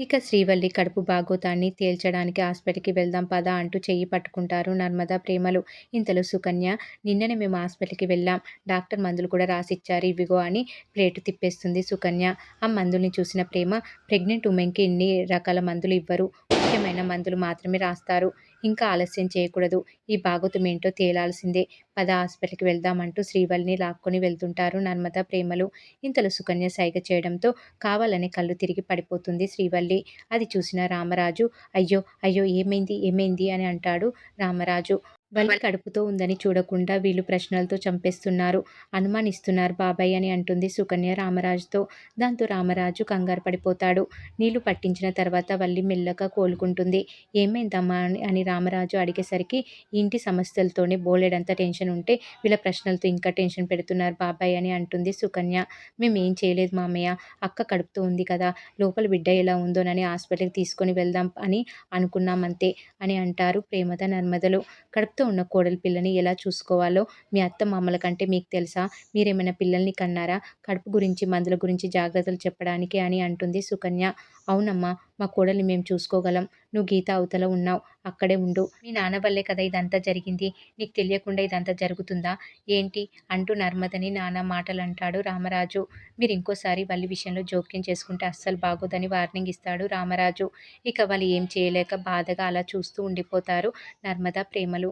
ఇక శ్రీవల్లి కడుపు బాగోతాన్ని తేల్చడానికి హాస్పిటల్‌కి వెళ్దాం పద అంటూ చెయ్యి పట్టుకుంటారు నర్మద, ప్రేమలు. ఇంతలో సుకన్య నిన్ననే మేము హాస్పిటల్‌కి వెళ్ళాం. డాక్టర్ మందులు కూడా రాసిచ్చారు ఇవిగో అని ప్లేటు తిప్పేస్తుంది సుకన్య. ఆ మందుల్ని చూసిన ప్రేమ ప్రెగ్నెంట్ ఉమెన్‌కి ఇన్ని రకాల మందులు ఇవ్వరు. ముఖ్యమైన మందులు మాత్రమే రాస్తారు. ఇంకా ఆలస్యం చేయకూడదు. ఈ బాగోతం ఏంటో తేలాల్సిందే. పద హాస్పిటల్‌కి వెళ్దాం అంటూ శ్రీవల్లిని లాక్కొని వెళ్తుంటారు నర్మద, ప్రేమలు. ఇంతలో సుకన్య సైగ చేయడంతో కావాలనే కళ్ళు తిరిగి పడిపోతుంది శ్రీవల్లి. అది చూసిన రామరాజు అయ్యో! అయ్యో! ఏమైంది? ఏమైంది? అని అంటాడు రామరాజు. వల్లి కడుపుతో ఉందని చూడకుండా వీళ్ళు ప్రశ్నలతో చంపేస్తున్నారు. అనుమానిస్తున్నారు బాబాయ్ అని అంటుంది సుకన్య రామరాజుతో. దాంతో రామరాజు కంగారు పడిపోతాడు. నీళ్లు పట్టించిన తర్వాత వల్లి మెల్లగా కోలుకుంటుంది. ఏమైందమ్మా అని రామరాజు అడిగేసరికి ఇంటి సమస్యలతోనే బోలెడంత టెన్షన్ ఉంటే వీళ్ళ ప్రశ్నలతో ఇంకా టెన్షన్ పెడుతున్నారు బాబాయ్ అని అంటుంది సుకన్య. మేమేం చేయలేదు మామయ్య. అక్క కడుపుతో ఉంది కదా! లోపల బిడ్డ ఎలా ఉందోనని హాస్పిటల్‌కి తీసుకొని వెళ్దాం అని అనుకున్నామంతే అని అంటారు ప్రేమద, నర్మదలు. కడుపుతో ఉన్న కోడలి పిల్లని ఎలా చూసుకోవాలో మీ అత్తమామల కంటే మీకు తెలుసా? మీరేమైనా పిల్లల్ని కన్నారా? కడుపు గురించి, మందుల గురించి జాగ్రత్తలు చెప్పడానికి అని అంటుంది సుకన్య. అవునమ్మా! మా కోడల్ని మేము చూసుకోగలం. నువ్వు గీత అవతల ఉన్నావు. అక్కడే ఉండు. మీ నాన్న వల్లే కదా ఇదంతా జరిగింది. నీకు తెలియకుండా ఇదంతా జరుగుతుందా? ఏంటి? అంటూ నర్మదని నానా మాటలంటాడు రామరాజు. మీరింకోసారి వల్లి విషయంలో జోక్యం చేసుకుంటే అస్సలు బాగోదని వార్నింగ్ ఇస్తాడు రామరాజు. ఇక వాళ్ళు ఏం చేయలేక బాధగా అలా చూస్తూ ఉండిపోతారు నర్మద, ప్రేమలు.